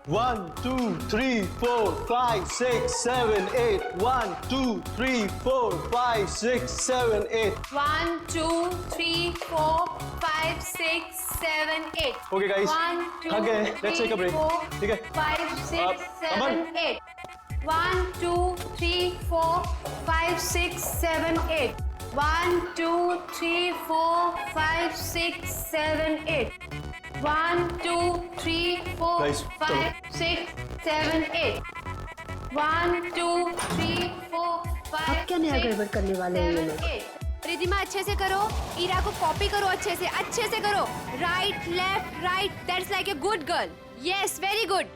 1 2 3 4 5 6 7 8 1 2 3 4 5 6 7 8 1 2 3 4 5 6 7 8 Okay, guys. 1 2 Okay, let's take a break. 3 ठीक है? 4 5 6 अमन। 7 8 1 2 3 4 5 6 7 8 1 2 3 4 5 6 7 8 1 2 3 4 Guys, 5 6 7 8 1 2 3 4 5 अब क्या नया गड़बड़ करने वाले हैं ये लोग? रिधिमा अच्छे से करो, ईरा को कॉपी करो अच्छे से करो। Right left right, that's like a good girl. Yes, very good.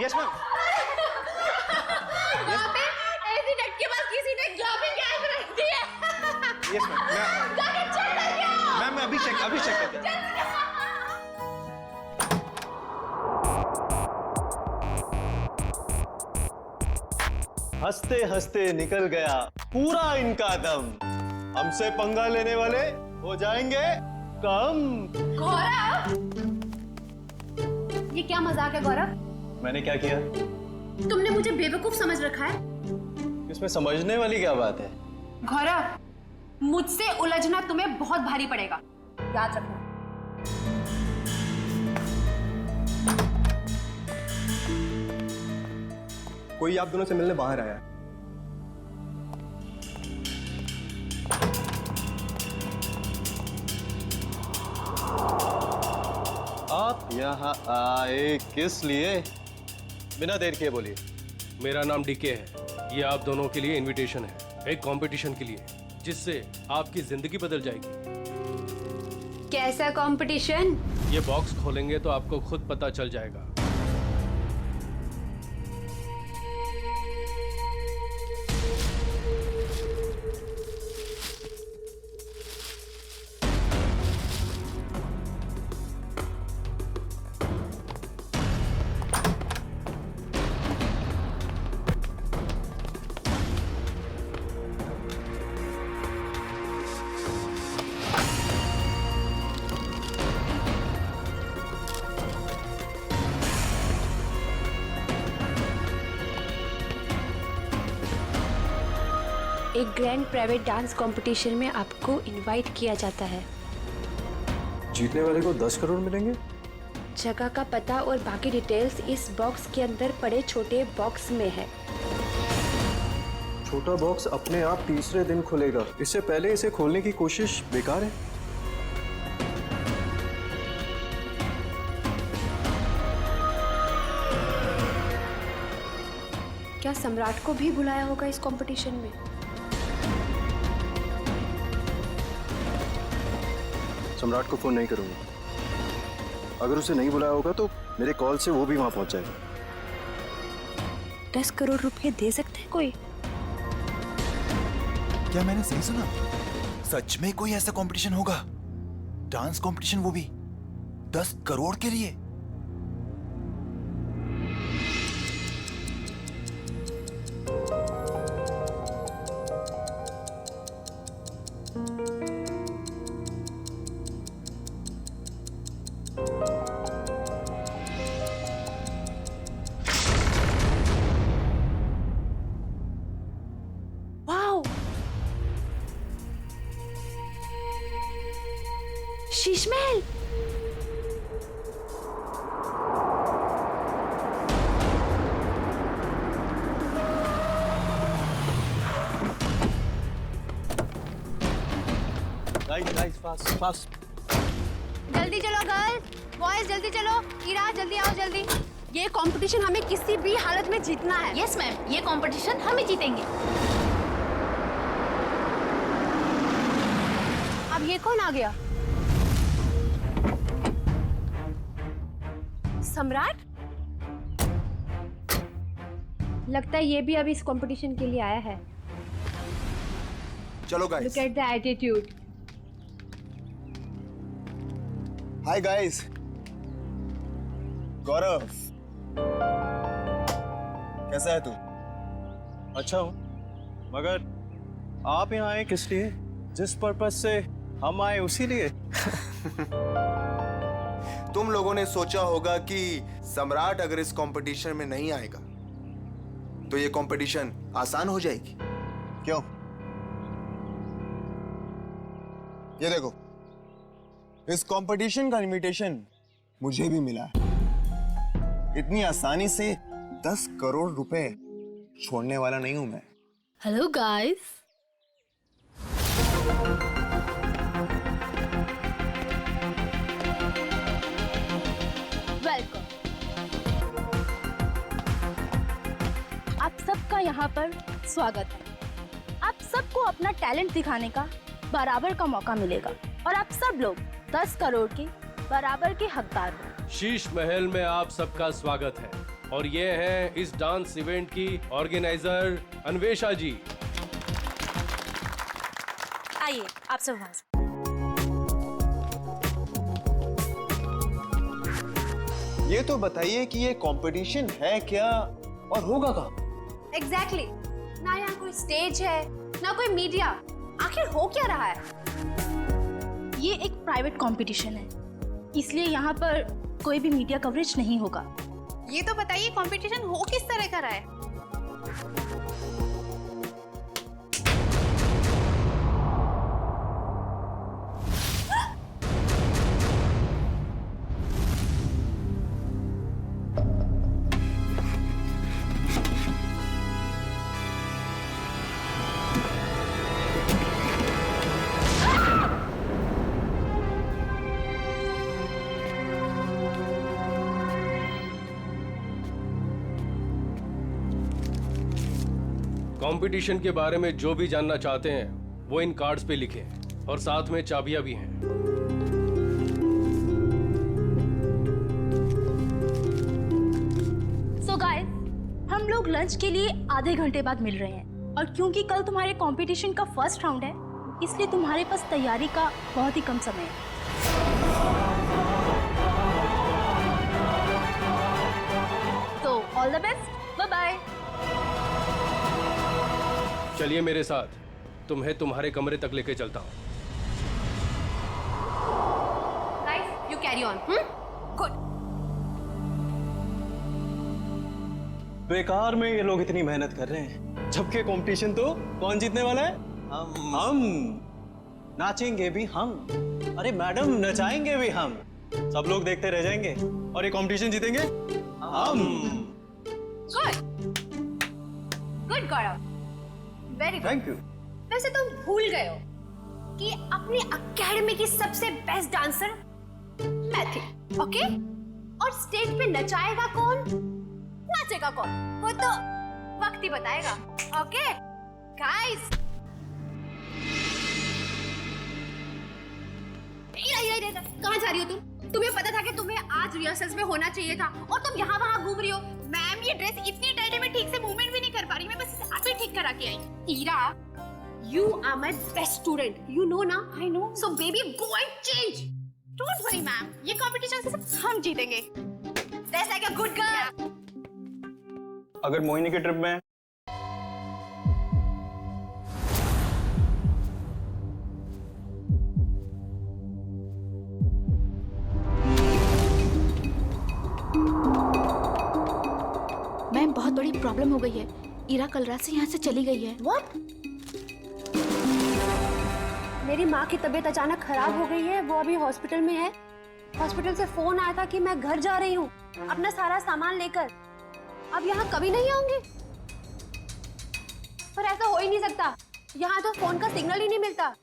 Yes ma'am. वहाँ पे ऐसी डट के पास किसी ने ग्लोबिंग गैस रख दी है। Yes ma'am. जाके चेक करके आओ। मैम मैं अभी चेक करता हूँ। हंसते हंसते निकल गया पूरा इनका दम। हमसे पंगा लेने वाले हो जाएंगे कम। गौरव, ये क्या मजाक है गौरव? मैंने क्या किया? तुमने मुझे बेवकूफ समझ रखा है। इसमें समझने वाली क्या बात है? गौरव, मुझसे उलझना तुम्हें बहुत भारी पड़ेगा, याद रखना। कोई आप दोनों से मिलने बाहर आया है। आप यहाँ आए किस लिए? बिना देर किए बोलिए। मेरा नाम डीके है। ये आप दोनों के लिए इनविटेशन है, एक कंपटीशन के लिए, जिससे आपकी जिंदगी बदल जाएगी। कैसा कंपटीशन? ये बॉक्स खोलेंगे तो आपको खुद पता चल जाएगा। एक ग्रैंड प्राइवेट डांस कंपटीशन में आपको इनवाइट किया जाता है। जीतने वाले को 10 करोड़ मिलेंगे। जगह का पता और बाकी डिटेल्स इस बॉक्स के अंदर पड़े छोटे बॉक्स में है। छोटा बॉक्स अपने आप तीसरे दिन खुलेगा। इससे पहले इसे खोलने की कोशिश बेकार है। क्या सम्राट को भी बुलाया होगा इस कंपटीशन में? सम्राट को फोन नहीं करूंगा। अगर उसे नहीं बुलाया होगा तो मेरे कॉल से वो भी वहां पहुंच जाएगा। 10 करोड़ रुपए दे सकते हैं कोई? क्या मैंने सही सुना? सच में कोई ऐसा कंपटीशन होगा? डांस कंपटीशन, वो भी 10 करोड़ के लिए? Wow! Sheesh Mahal! Guys fast. जल्दी चलो गर्ल, बॉयज जल्दी चलो। ईरा जल्दी आओ जल्दी। ये कंपटीशन हमें किसी भी हालत में जीतना है। यस मैम, ये कंपटीशन हम ही जीतेंगे। अब ये कौन आ गया? सम्राट? लगता है ये भी अभी इस कंपटीशन के लिए आया है। चलो look guys. At the attitude. Hi guys, Gaurav, कैसा है तू? अच्छा हूँ, मगर आप यहाँ आए किस लिए? जिस पर्पस से हम आए उसी लिए। तुम लोगों ने सोचा होगा कि सम्राट अगर इस कंपटीशन में नहीं आएगा तो ये कंपटीशन आसान हो जाएगी। क्यों? ये देखो, इस कंपटीशन का इनविटेशन मुझे भी मिला है। इतनी आसानी से 10 करोड़ रुपए छोड़ने वाला नहीं हूं मैं। Hello guys. वेलकम। आप सबका यहाँ पर स्वागत है। आप सबको अपना टैलेंट दिखाने का बराबर का मौका मिलेगा और आप सब लोग 10 करोड़ के बराबर के हकदार हो। शीश महल में आप सबका स्वागत है और ये हैं इस डांस इवेंट की ऑर्गेनाइजर अन्वेषा जी। आइए आप सब वहाँ से। ये तो बताइए कि ये कंपटीशन है क्या और होगा कहाँ? एग्जैक्टली ना यहाँ कोई स्टेज है ना कोई मीडिया, आखिर हो क्या रहा है? ये एक प्राइवेट कंपटीशन है, इसलिए यहाँ पर कोई भी मीडिया कवरेज नहीं होगा। ये तो बताइए कंपटीशन हो किस तरह का रहा है? कंपटीशन के बारे में जो भी जानना चाहते हैं वो इन कार्ड्स पे लिखें और साथ में चाबियां भी हैं। सो गाइस, हम लोग लंच के लिए आधे घंटे बाद मिल रहे हैं और क्योंकि कल तुम्हारे कंपटीशन का फर्स्ट राउंड है, इसलिए तुम्हारे पास तैयारी का बहुत ही कम समय है। तो all the best, bye bye. चलिए मेरे साथ, तुम्हें तुम्हारे कमरे तक लेके चलता हूँ। Guys, you carry on. Good. बेकार में ये लोग इतनी मेहनत कर रहे हैं, जबकि कंपटीशन तो कौन जीतने वाला है? हम नाचेंगे भी हम। अरे मैडम, नचाएंगे भी हम। सब लोग देखते रह जाएंगे और ये कंपटीशन जीतेंगे हम। Good good Gaurav, very good. Thank you. वैसे तुम भूल गए हो कि अपनी एकेडमी की सबसे बेस्ट डांसर मैं थी, ओके? और स्टेज पे नचाएगा कौन, नाचेगा कौन, वो तो वक्त ही बताएगा, ओके? गाइस, कहाँ जा रही हो तुम? तुम्हें पता था कि तुम्हें आज रिहर्सल्स में होना चाहिए था और तुम यहाँ वहाँ घूम रही हो। मैम, ये ड्रेस इतनी टाइट है, मैं ठीक से मूवमेंट भी नहीं कर पा रही, मैं बस इसे अभी ठीक करा के आई। Ira, you are my best student, you know ना? I know. So baby, go and change. Don't worry, ma'am. ये competition से हम जीतेंगे. That's like a good girl. अगर मोहिनी के ट्रिप में मैम, बहुत बड़ी प्रॉब्लम हो गई है। ईरा कल रात से यहाँ से चली गई है। What? मेरी माँ की तबीयत अचानक खराब हो गई है, वो अभी हॉस्पिटल में है। हॉस्पिटल से फोन आया था कि मैं घर जा रही हूँ अपना सारा सामान लेकर। अब यहाँ कभी नहीं आऊंगी। पर ऐसा हो ही नहीं सकता, यहाँ तो फोन का सिग्नल ही नहीं मिलता।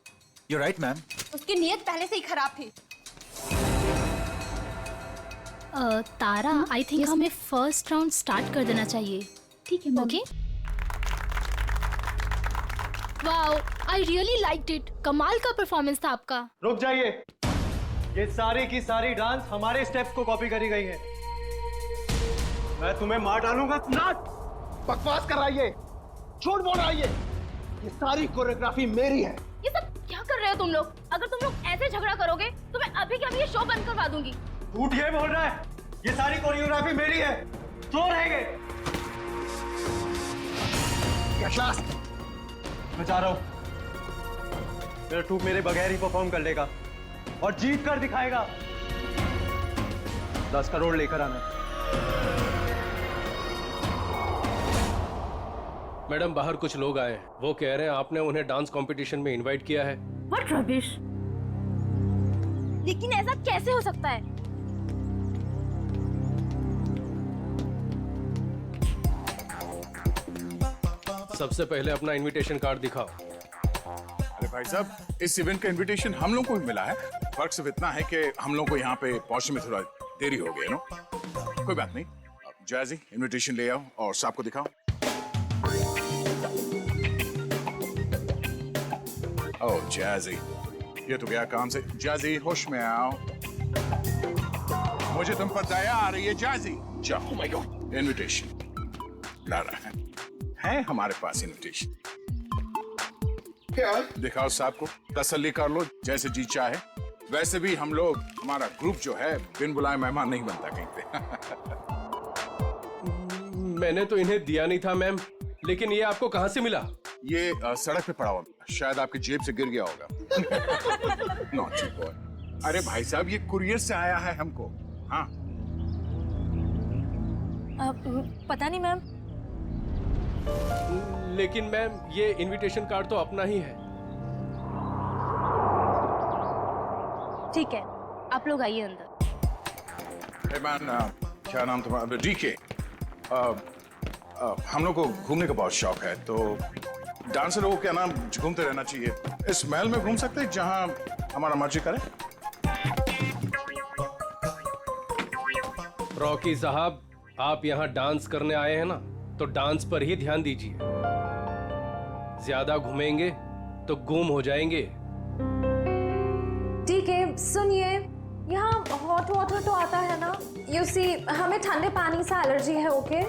You're right, ma'am. उसकी नीयत पहले से ही खराब थी। तारा, आई थिंक हमें फर्स्ट राउंड स्टार्ट कर देना चाहिए। ठीक है, okay? Wow, I really liked it. कमाल का परफॉर्मेंस था आपका। रुक जाइए, ये सारी की सारी डांस हमारे स्टेप्स को कॉपी करी गई है। मैं तुम्हें मार डालूंगा। बकवास कर रहा है ये, झूठ बोल रहा है ये सारी कोरियोग्राफी मेरी है। ये सब क्या कर रहे हो तुम लोग? अगर तुम लोग ऐसे झगड़ा करोगे तो मैं अभी के अभी ये शो बंद करवा दूंगी। झूठ ये बोल रहा है, ये सारी कोरियोग्राफी मेरी है, चोर है ये। मैं जा रहा हूं, मेरा ट्रूप मेरे बगैर ही परफॉर्म कर लेगा और जीत कर दिखाएगा। 10 करोड़ लेकर आना। मैडम बाहर कुछ लोग आए हैं, वो कह रहे हैं आपने उन्हें डांस कंपटीशन में इनवाइट किया है। What rubbish! लेकिन ऐसा कैसे हो सकता है? सबसे पहले अपना इनविटेशन कार्ड दिखाओ। अरे भाई साहब, इस इवेंट का इनविटेशन हम लोग को भी मिला है। फर्क सिर्फ इतना है कि हम लोग को यहाँ पे पहुंचने में थोड़ा देरी हो गई, नो? कोई बात नहीं। जैजी, इनविटेशन ले आओ और साहब को दिखाओ। ओह जैजी, ये तो गया काम से। जैजी, होश में आओ, मुझे तुम पर दया आ रही है। जैजी, जाओ। माय गॉड, इनविटेशन ला रहा है हमारे पास इनविटेशन। क्या? दिखाओ साहब को, तसल्ली कर लो, जैसे जी चाहे। वैसे भी हम लोग, हमारा ग्रुप जो है, बिन बुलाए मेहमान नहीं बनता कहीं पे। मैंने तो इन्हें दिया नहीं था मैम, लेकिन ये आपको कहाँ से मिला? ये सड़क पे पड़ा हुआ, शायद आपकी जेब से गिर गया होगा। Naughty boy. अरे भाई साहब, ये कुरियर से आया है हमको। हाँ, पता नहीं मैम। लेकिन मैम ये इनविटेशन कार्ड तो अपना ही है। ठीक है, आप लोग आइए अंदर। hey man, क्या नाम तुम्हारा? डीके। हम लोग को घूमने का बहुत शौक है, तो डांसर को क्या नाम घूमते रहना चाहिए। इस महल में घूम सकते हैं जहां हमारा मर्जी करे। रॉकी साहब, आप यहाँ डांस करने आए हैं ना, तो डांस पर ही ध्यान दीजिए। ज्यादा घूमेंगे तो गुम हो जाएंगे। ठीक है, सुनिए, यहाँ हॉट वाटर तो आता है ना? यू सी, हमें ठंडे पानी से एलर्जी है, ओके?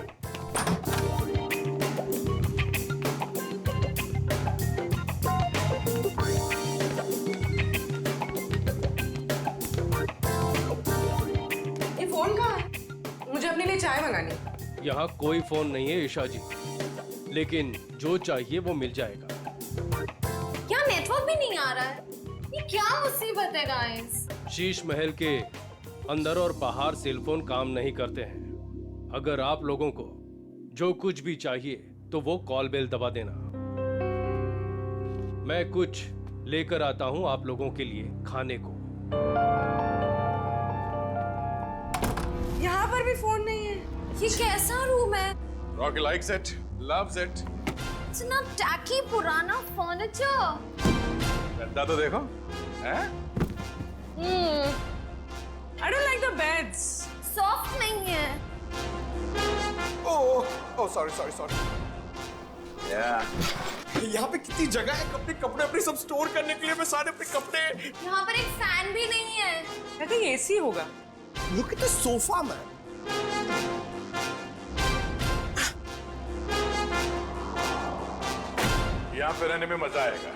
ये फोन कहाँ है? मुझे अपने लिए चाय मंगानी। यहाँ कोई फोन नहीं है ईशा जी, लेकिन जो चाहिए वो मिल जाएगा। क्या नेटवर्क भी नहीं आ रहा है? ये क्या मुसीबत है गाइस? शीश महल के अंदर और बाहर सेलफोन काम नहीं करते हैं। अगर आप लोगों को जो कुछ भी चाहिए तो वो कॉल बेल दबा देना। मैं कुछ लेकर आता हूं आप लोगों के लिए खाने को। यहाँ पर भी फोन नहीं है। ये कैसा रूम है? Rocky likes it, loves it. इतना टैकी पुराना फर्नीचर। गद्दा तो देखो, हैं? I don't like the beds. Soft नहीं है। Oh sorry sorry sorry. यहाँ पे कितनी जगह है अपने कपड़े अपने सब स्टोर करने के लिए। मैं सारे अपने कपड़े। यहाँ पर एक फैन भी नहीं है। I think AC होगा। Look at the sofa, man. यहाँ पे रहने में मजा आएगा।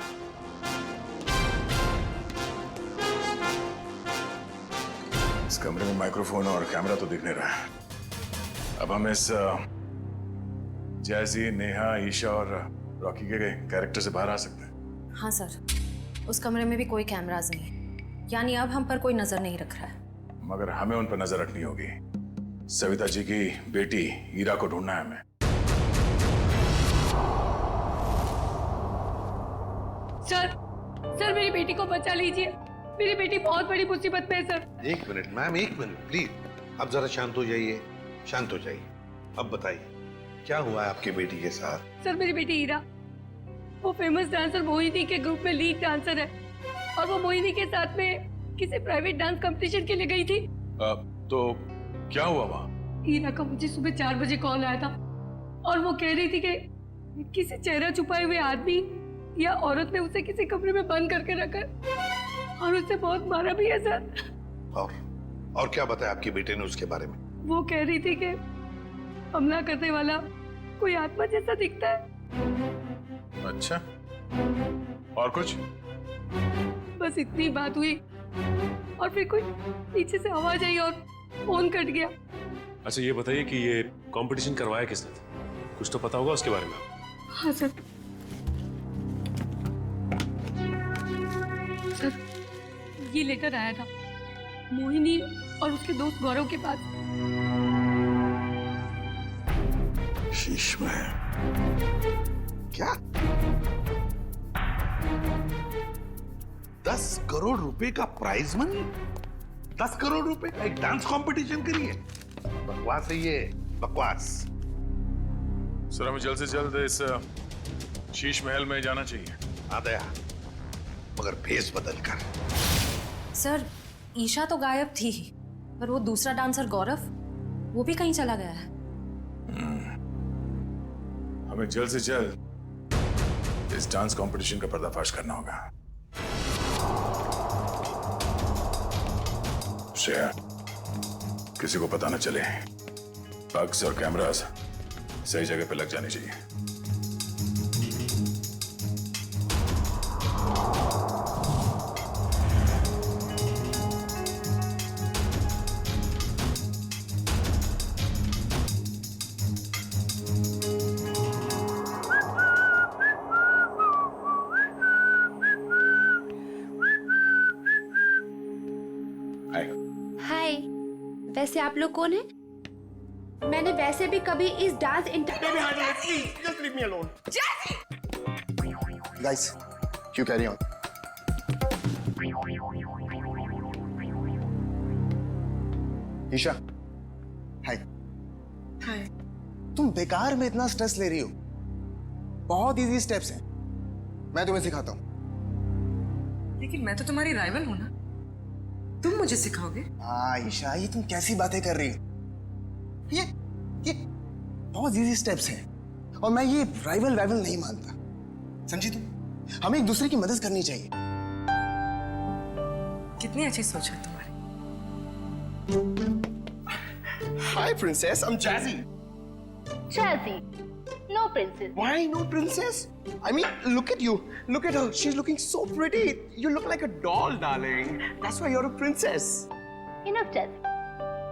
इस कमरे में माइक्रोफोन और कैमरा तो दिख नहीं रहा है। अब हम इस जैजी, नेहा, ईशा और रॉकी के कैरेक्टर से बाहर आ सकते हैं। हाँ सर, उस कमरे में भी कोई कैमराज नहीं है, यानी अब हम पर कोई नजर नहीं रख रहा है। मगर हमें उन पर नजर रखनी होगी। सविता जी की बेटी ईरा को ढूंढना है हमें। सर मेरी बेटी को बचा लीजिए। मेरी बेटी बहुत बड़ी मुसीबत में है सर। एक मिनट मैम, एक मिनट प्लीज। अब जरा शांत हो जाइए, शांत हो जाइए। अब बताइए क्या हुआ है आपकी बेटी के साथ? सर मेरी बेटी ईरा, वो फेमस डांसर मोहिनी के ग्रुप में लीड डांसर है, और वो मोहिनी के साथ में किसी प्राइवेट डांस कंपटीशन के लिए गई थी। तो क्या हुआ वहाँ? ईरा का मुझे सुबह 4 बजे कॉल आया था, और वो कह रही थी कि किसी चेहरा छुपाए हुए आदमी या औरत ने उसे किसी कमरे में बंद करके रखा और उसे बहुत मारा भी है सर। और क्या बताया आपकी बेटे ने उसके बारे में? वो कह रही थी कि हमला करने वाला कोई आत्मा जैसा दिखता है। अच्छा, और कुछ? बस इतनी बात हुई और फिर कोई पीछे से आवाज आई और फोन कट गया। अच्छा ये बताइए कि ये कंपटीशन करवाया किसने था? कुछ तो पता होगा उसके बारे में। हाँ सर, ये लेटर आया था मोहिनी और उसके दोस्त गौरव के पास। शीश में क्या 10 करोड़ रुपए का प्राइज मनी? 10 करोड़ रुपए का एक डांस कंपटीशन करिए? बकवास है ये, बकवास। सर हमें जल्द से जल्द इस शीश महल में जाना चाहिए। आ गया, मगर फेस बदल कर। सर ईशा तो गायब थी ही, पर वो दूसरा डांसर गौरव वो भी कहीं चला गया है। हमें जल्द से जल्द इस डांस कंपटीशन का पर्दाफाश करना होगा। श्रेया, किसी को पता न चले। बग्स और कैमरास सही जगह पे लग जाने चाहिए। हाय, वैसे आप लोग कौन हैं? मैंने वैसे भी कभी इस dance Just leave me alone. Guys, you carry on. Isha, hi. Hi. तुम बेकार में इतना स्ट्रेस ले रही हो। बहुत इजी स्टेप्स हैं, मैं तुम्हें सिखाता हूँ। लेकिन मैं तो तुम्हारी राइवल हूं ना, तुम मुझे सिखाओगे? हाँ ईशा, ये तुम कैसी बातें कर रही हो? ये बहुत इजी स्टेप्स हैं और मैं ये राइवल नहीं मानता, समझी तुम? हमें एक दूसरे की मदद करनी चाहिए। कितनी अच्छी सोच है तुम्हारी। Hi princess, I'm Jazzy. Jazzy, no princess. Why no princess? I mean, look at you. Look at her. She's looking so pretty. You look like a doll, darling. That's why you're a princess. Enough Jazzy.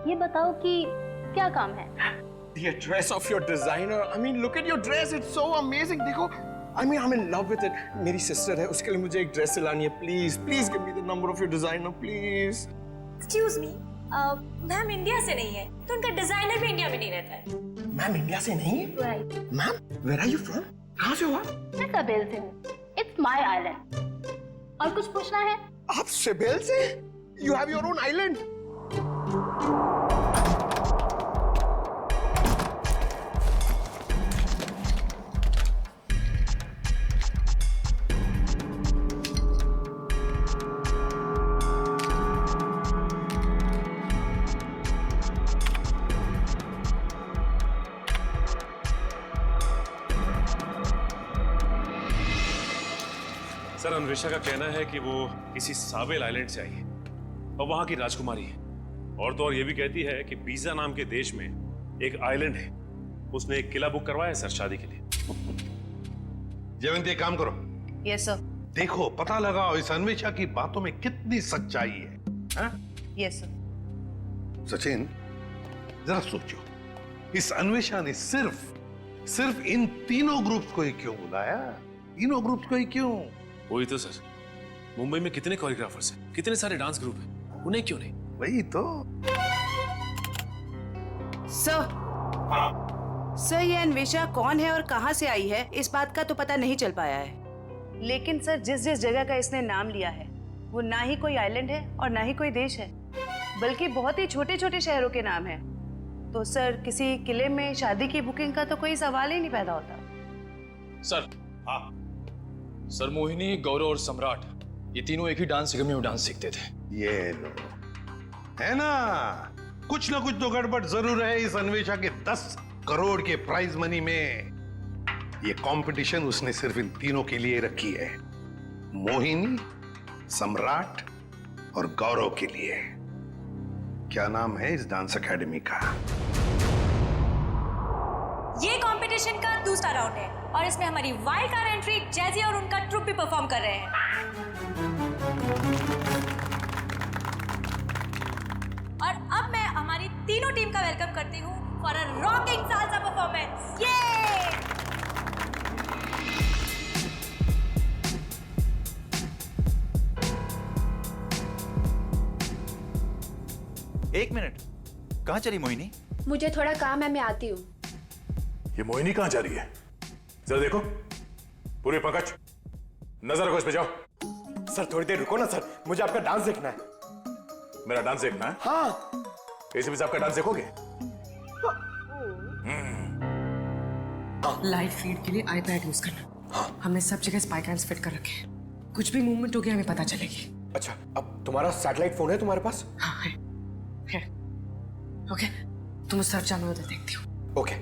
ये बताओ कि क्या काम है? The address of your designer. I mean, look at your dress. It's so amazing. देखो, I mean, I'm in love with it. मेरी sister है, उसके लिए मुझे एक dress सिलानी है. Please give me the number of your designer, please. Excuse me, ma'am India से नहीं है, तो उनका डिजाइनर भी इंडिया में नहीं रहता है। मैम इंडिया से नहीं है? Right. Ma'am, where are you from? कहाँ से हो आप? मैं सबेल से हूँ। It's my island. और कुछ पूछना है? आप सिबेल से? You have your own island. Sir Anvesha का कहना है कि वो किसी साबेल आइलैंड से आई है और वहां की राजकुमारी है। और तो और ये भी कहती है कि बीजा नाम के देश में एक आइलैंड है, उसने एक किला बुक करवाया है सर शादी के लिए। जयवंती एक काम करो। Yes sir. देखो, पता लगाओ इस अन्वेषा की बातों में कितनी सच्चाई है। Yes sir. सचिन, जरा सोचो, इस अन्वेषा ने सिर्फ इन तीनों ग्रुप्स को ही क्यों बुलाया? तीनों ग्रुप्स को ही क्यों? वही तो सर, मुंबई में कितने कोरियोग्राफर्स हैं, कितने सारे डांस ग्रुप हैं, उन्हें क्यों नहीं? वही तो। सर ये अन्वेषा कौन है और कहां से आई है, इस बात का तो पता नहीं चल पाया है। लेकिन सर जिस जगह का इसने नाम लिया है वो ना ही कोई आइलैंड है और ना ही कोई देश है, बल्कि बहुत ही छोटे छोटे शहरों के नाम है। तो सर किसी किले में शादी की बुकिंग का तो कोई सवाल ही नहीं पैदा होता। सर हाँ सर, मोहिनी, गौरव और सम्राट ये तीनों एक ही डांस अकेडमी में डांस सीखते थे। ये लो, है ना, कुछ ना कुछ तो गड़बड़ जरूर है इस अन्वेषा के 10 करोड़ के प्राइज मनी में। ये कंपटीशन उसने सिर्फ इन तीनों के लिए रखी है, मोहिनी, सम्राट और गौरव के लिए। क्या नाम है इस डांस एकेडमी का? ये कंपटीशन का दूसरा राउंड है और इसमें हमारी वाइल्ड कार्ड एंट्री जैजी और उनका ट्रुप भी परफॉर्म कर रहे हैं। और अब मैं हमारी तीनों टीम का वेलकम करती हूँ for a rocking salsa performance. ये एक मिनट, कहाँ चली मोहिनी? मुझे थोड़ा काम है, मैं आती हूँ। ये मोहिनी कहाँ जा रही है? जरा देखो। पूरे पंकज, नजर रखो इस पे, जाओ। सर थोड़ी देर रुको ना सर, मुझे आपका डांस देखना है। मेरा डांस देखना है? हाँ। एसीपी साहब का डांस देखोगे? लाइव फीड के लिए आईपैड यूज करना। हमने सब जगह स्पाई कैम्स फिट कर रखे हैं। कुछ भी मूवमेंट हो गया हमें पता चलेगी। अच्छा, अब तुम्हारा सैटेलाइट फोन है तुम्हारे पास? हाँ है। ओके, तुम उस तरफ जाओ, मैं उधर देखती हूँ। ओके।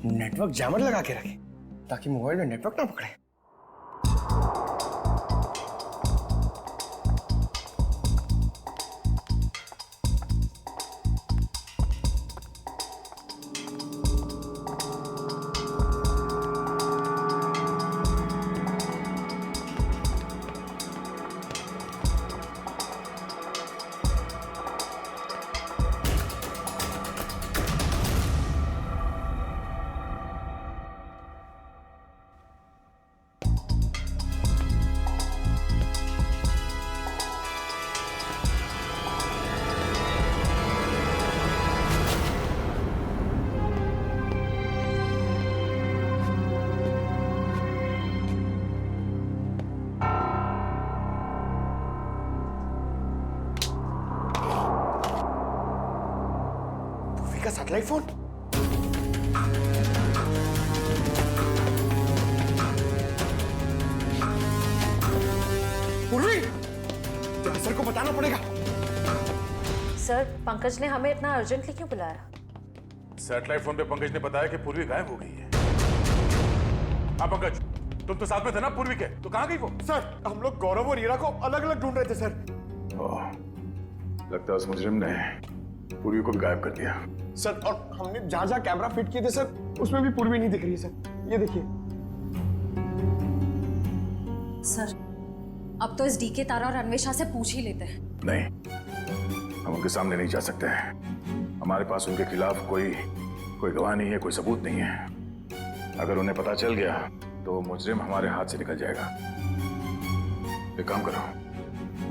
नेटवर्क जैमर लगा के रखे ताकि मोबाइल में नेटवर्क ना पकड़े। का सैटेलाइट फोन? पूर्वी, सर को बताना पड़ेगा। सर, पंकज ने हमें इतना अर्जेंटली क्यों बुलाया? सैटेलाइट फोन पे पंकज ने बताया कि पूर्वी गायब हो गई है। हाँ पंकज, तुम तो साथ में थे ना पूर्वी के, तो कहाँ गई वो? सर, हम लोग गौरव और हीरा को अलग अलग ढूंढ रहे थे सर। लगता है उस मुजरिम ने पूर्वी को भी गायब कर दिया। सर, और हमने जहां जहां कैमरा फिट किए थे सर, उसमें भी पूर्वी नहीं दिख रही है सर। ये देखिए। सर, अब तो इस डीके तारा और अन्वेषा से पूछ ही लेते हैं। नहीं, हम उनके सामने नहीं जा सकते हैं। हमारे पास उनके खिलाफ कोई गवाह नहीं है, कोई सबूत नहीं है। अगर उन्हें पता चल गया तो मुजरिम हमारे हाथ से निकल जाएगा। एक काम करो,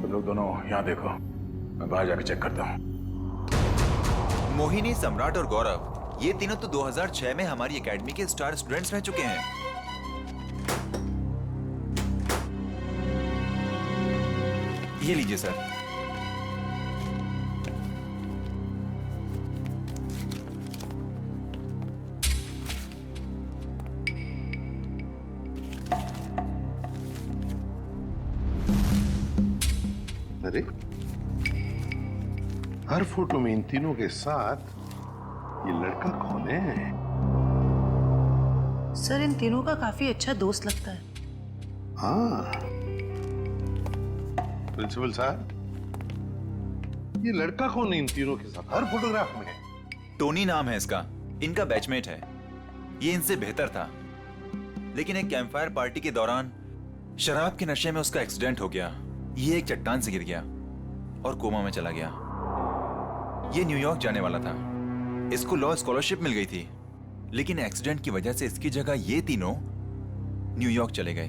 तुम लोग दोनों यहाँ देखो, मैं बाहर जाके चेक करता हूँ। मोहिनी, सम्राट और गौरव, ये तीनों तो 2006 में हमारी एकेडमी के स्टार स्टूडेंट्स रह चुके हैं। ये लीजिए सर। अरे, हर फोटो में इन तीनों के साथ ये लड़का कौन है? सर, इन तीनों का काफी अच्छा दोस्त लगता है। हाँ, प्रिंसिपल साहब, ये लड़का कौन है इन तीनों के साथ हर फोटोग्राफ में? टोनी नाम है इसका, इनका बैचमेट है। ये इनसे बेहतर था, लेकिन एक कैंपफायर पार्टी के दौरान शराब के नशे में उसका एक्सीडेंट हो गया। ये एक चट्टान से गिर गया और कोमा में चला गया। ये न्यूयॉर्क जाने वाला था, इसको लॉ स्कॉलरशिप मिल गई थी, लेकिन एक्सीडेंट की वजह से इसकी जगह ये तीनों न्यूयॉर्क चले गए।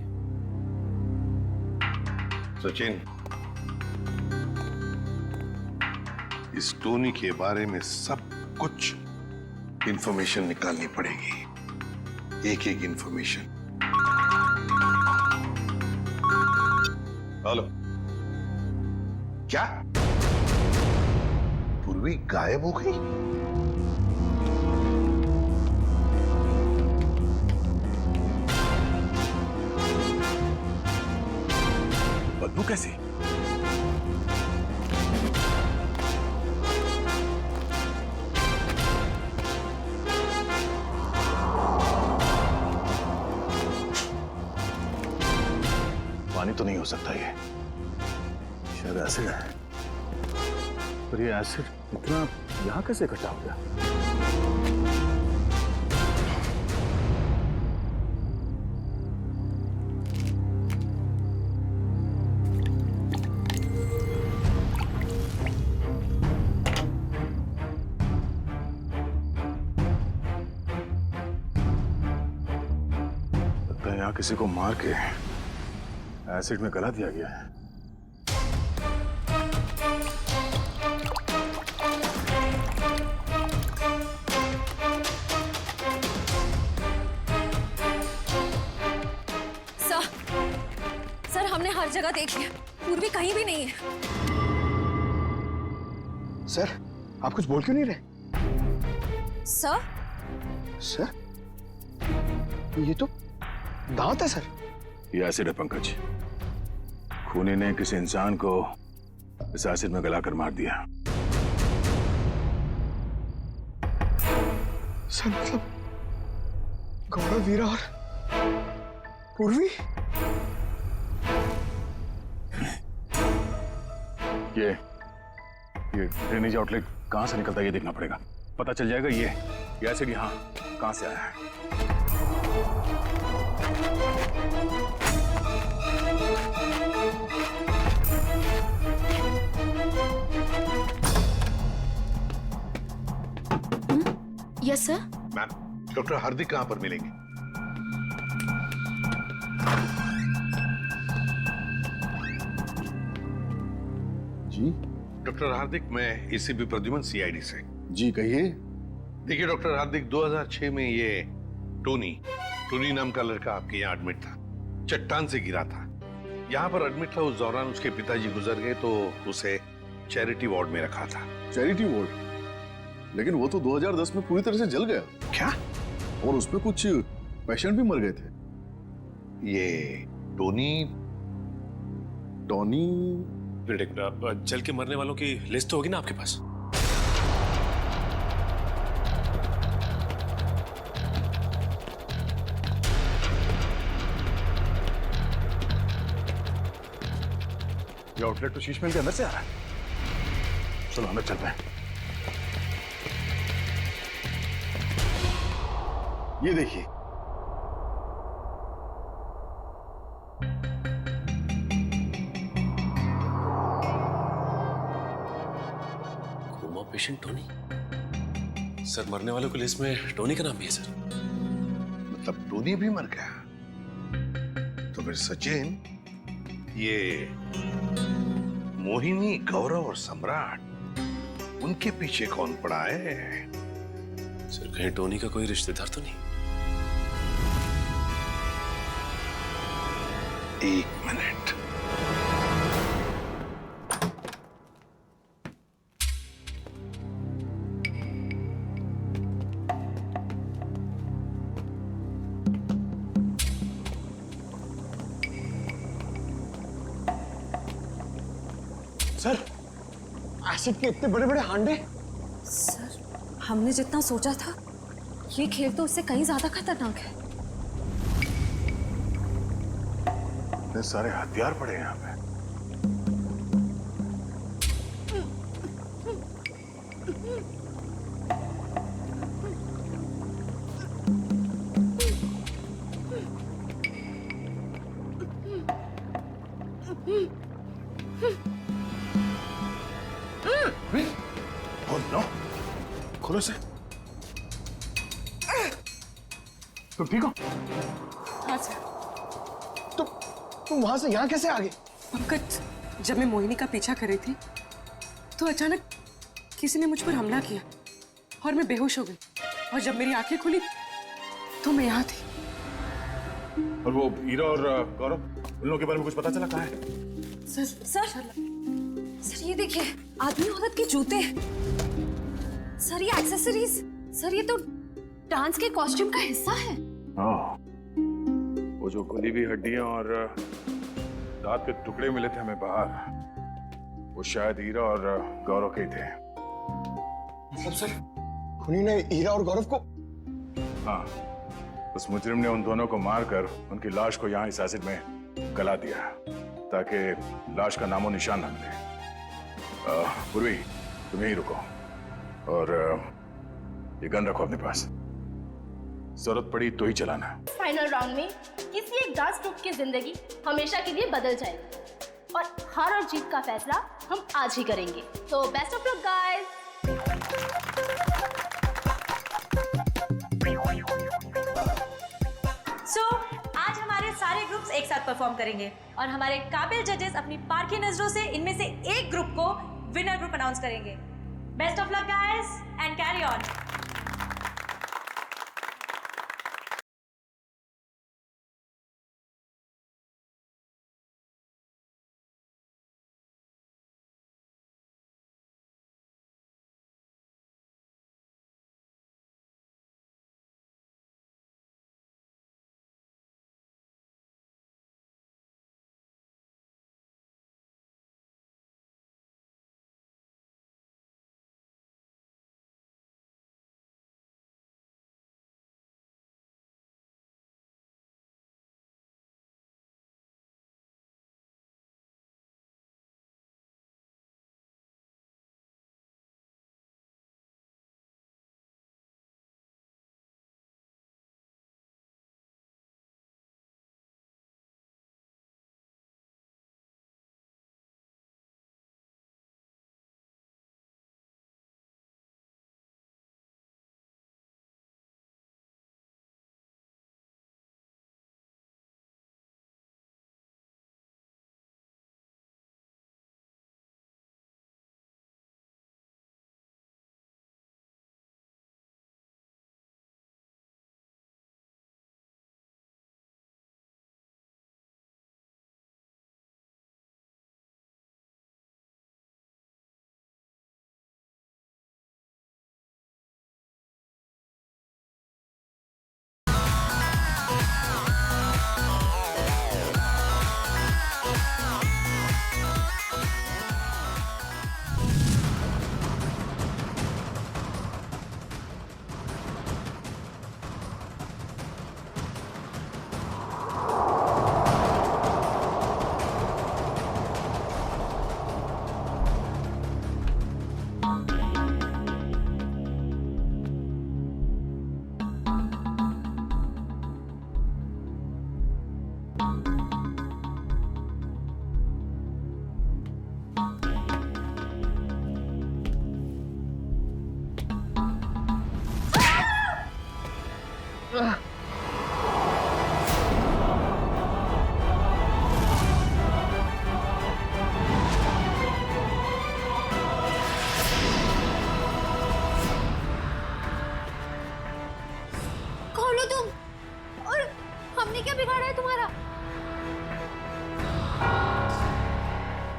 सचिन, इस टोनी के बारे में सब कुछ इंफॉर्मेशन निकालनी पड़ेगी, एक एक इंफॉर्मेशन। हेलो, क्या पूर्वी गायब हो गई? बदबू कैसी? तो नहीं हो सकता ये। शायद एसिड है। पर ये एसिड इतना यहाँ कैसे इकट्ठा हो गया? लगता है यहाँ किसी को मार के एसिड में गला दिया गया है। सर हमने हर जगह देख लिया, पूर्वी कहीं भी नहीं है। सर आप कुछ बोल क्यों नहीं रहे? सर सर ये तो दांत है सर। ये एसिड है पंकज। खूनी ने किसी इंसान को इस एसिड में गलाकर मार दिया। सर मतलब गौरव, वीरा और पूर्वी। ये ड्रेनेज आउटलेट कहां से निकलता है ये देखना पड़ेगा। पता चल जाएगा ये एसिड यहाँ कहां से आया है। Yes sir. मैम, डॉक्टर हार्दिक कहां पर मिलेंगे? जी डॉक्टर हार्दिक, मैं एसीपी प्रद्युमन सीआईडी से। जी कहिए। देखिए डॉक्टर हार्दिक, 2006 में ये टोनी नाम का लड़का आपके यहाँ एडमिट था। चट्टान से गिरा था। यहाँ पर एडमिट था। उस दौरान उसके पिताजी गुजर गए तो उसे चैरिटी वार्ड में रखा था। Charity ward? लेकिन वो तो 2010 में पूरी तरह से जल गया। क्या? और उसमें कुछ पेशेंट भी मर गए थे। ये टोनी जल के मरने वालों की लिस्ट तो होगी ना आपके पास? ये आउटलेट तो शीश महल के अंदर से आ रहा है। चलो हमें चलते हैं। ये देखिए, कोमा पेशेंट टोनी। सर मरने वालों की लिस्ट में टोनी का नाम भी है सर। मतलब टोनी भी मर गया? तो फिर सचिन, ये मोहिनी, गौरव और सम्राट, उनके पीछे कौन पड़ा है? सर कहीं टोनी का कोई रिश्तेदार तो नहीं? एक मिनट। सर एसिड के इतने बड़े बड़े हांडे। सर हमने जितना सोचा था ये खेल तो उससे कहीं ज्यादा खतरनाक है। इतने सारे हथियार पड़े हैं यहाँ पे। खोलो से। तुम ठीक हो? हाँ सर। तुम वहां से यहाँ कैसे आ गए? पंकज, जब मैं मोहिनी का पीछा कर रही थी तो अचानक किसी ने मुझ पर हमला किया और मैं बेहोश हो गई। और जब मेरी आंखें खुली तो मैं यहाँ थी। और वो हीरा और गौरव, उन लोगों के बारे में कुछ पता चला? कहाँ है? सर ये देखिए, आदमी औरत के जूते। सर ये एक्सेसरीज। सर ये तो डांस के कॉस्ट्यूम का हिस्सा है। वो जो गली हुई हड्डियां और दांत के टुकड़े मिले थे हमें बाहर, वो शायद हीरा और गौरव के थे। मतलब सर खूनी ने हीरा और गौरव को? हाँ, उस मुजरिम ने उन दोनों को मारकर उनकी लाश को यहाँ इस एसिड में गला दिया। ताकि लाश का नामो निशान न मिले। पूर्वी, तुम यहीं रुको और ये गन रखो अपने पास, जरूरत पड़ी तो ही चलाना। फाइनल राउंड में किसी एक डांस ग्रुप की जिंदगी हमेशा के लिए बदल जाएगी और हार और जीत का फैसला हम आज ही करेंगे। तो बेस्ट ऑफ लक गाइस। सो आज हमारे सारे ग्रुप्स एक साथ परफॉर्म करेंगे और हमारे काबिल जजेस अपनी पारखी नजरों से इनमें से एक ग्रुप को विनर ग्रुप अनाउंस करेंगे। Best of luck guys and carry on.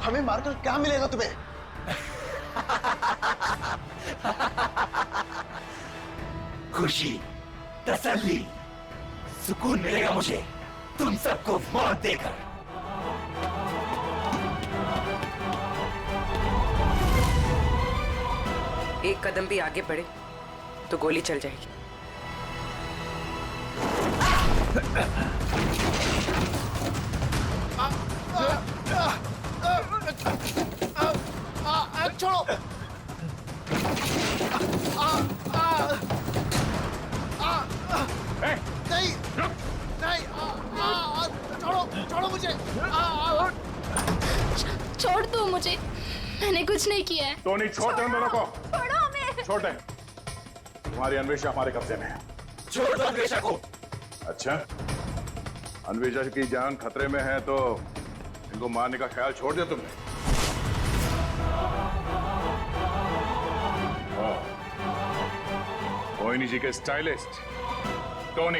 हमें मारकर क्या मिलेगा तुम्हें? खुशी, तसल्ली, सुकून मिलेगा मुझे तुम सबको मौत देकर। एक कदम भी आगे बढ़े तो गोली चल जाएगी। छोड़ो। नहीं नहीं, छोड़ो मुझे। छोड़ दो मुझे, मैंने कुछ नहीं किया है। टोनी छोड़ दे उन दोनों को। छोड़ो हमें। छोड़ दे, तुम्हारी अन्वेषा हमारे कब्जे में है। छोड़ दो अन्वेषा को। अच्छा, अन्वेषा की जान खतरे में है तो इनको मारने का ख्याल छोड़ दिया तुमने? मोहिनी जी के स्टाइलिस्ट टोनी।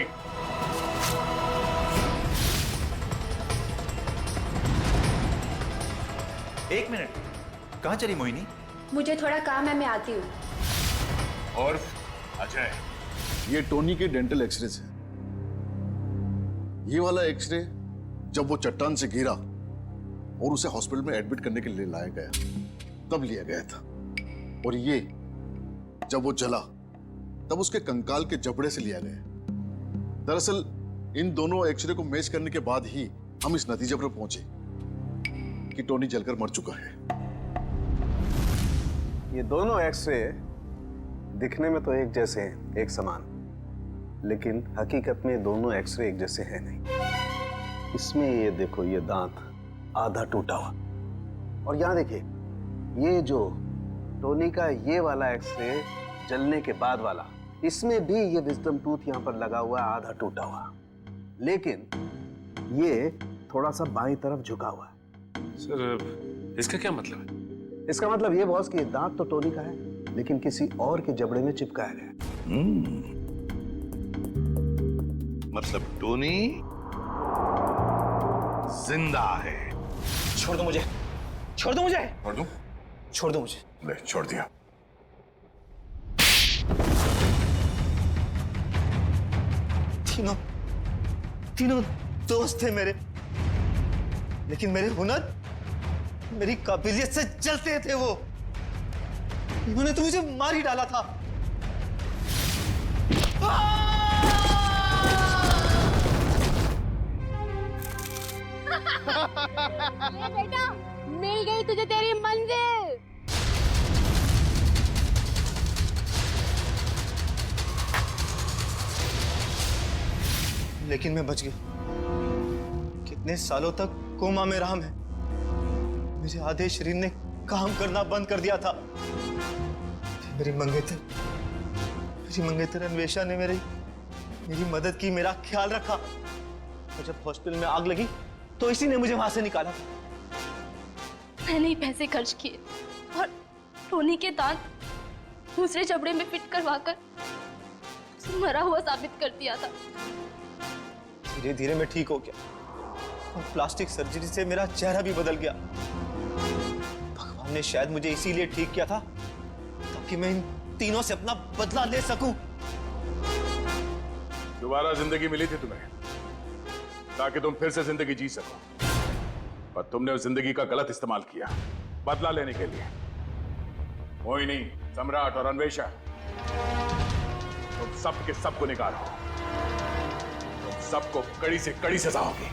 एक मिनट, कहां चली मोहिनी? मुझे थोड़ा काम है, मैं आती हूँ। और अजय, ये टोनी के डेंटल एक्सरेज है। ये वाला एक्सरे जब वो चट्टान से गिरा और उसे हॉस्पिटल में एडमिट करने के लिए लाया गया तब लिया गया था, और ये जब वो जला तब उसके कंकाल के जबड़े से लिया गया। दरअसल इन दोनों एक्सरे को मैच करने के बाद ही हम इस नतीजे पर पहुंचे कि टोनी जलकर मर चुका है। ये दोनों एक्सरे दिखने में तो एक जैसे हैं, एक समान, लेकिन हकीकत में दोनों एक्सरे एक जैसे हैं नहीं। इसमें ये देखो, ये दांत आधा टूटा हुआ, और यहां देखिए ये जो टोनी का ये वाला एक्सरे जलने के बाद वाला, इसमें भी ये विजडम टूथ यहां पर लगा हुआ है, आधा टूटा हुआ, लेकिन ये थोड़ा सा बाईं तरफ झुका हुआ है। सर इसका क्या मतलब है? इसका मतलब ये बॉस कि ये दांत तो टोनी का है, लेकिन किसी और के जबड़े में चिपकाया गया। मतलब टोनी जिंदा है। छोड़ दो मुझे, छोड़ दो मुझे, छोड़ दूं? छोड़ दो मुझे। ले, छोड़ दिया। तीनों दोस्त थे मेरे, लेकिन मेरे हुनर, मेरी काबिलियत से जलते थे वो। इन्होंने तो मुझे मार ही डाला था। ये बेटा, मिल गई तुझे तेरी मंजिल। लेकिन मैं बच गया। कितने सालों तक कोमा में रहा मैं। मेरे आधे शरीर ने काम करना बंद कर दिया था। मेरी मंगेतर अन्वेषा ने मेरी मदद की, मेरा ख्याल रखा। और जब हॉस्पिटल में आग लगी तो इसी ने मुझे वहां से निकाला। मैंने ही पैसे खर्च किए और टोनी के दांत दूसरे जबड़े में फिट करवाकर मरा हुआ साबित कर दिया था। धीरे धीरे मैं ठीक हो गया और प्लास्टिक सर्जरी से मेरा चेहरा भी बदल गया। भगवान ने शायद मुझे इसीलिए ठीक किया था ताकि मैं इन तीनों से अपना बदला ले सकूं। दोबारा जिंदगी मिली थी तुम्हें ताकि तुम फिर से जिंदगी जी सको, पर तुमने उस जिंदगी का गलत इस्तेमाल किया बदला लेने के लिए। मोहिनी, सम्राट और अन्वेषा, तुम सब के सब गुनहगार हो। तुम सबको कड़ी से कड़ी सजा होगी।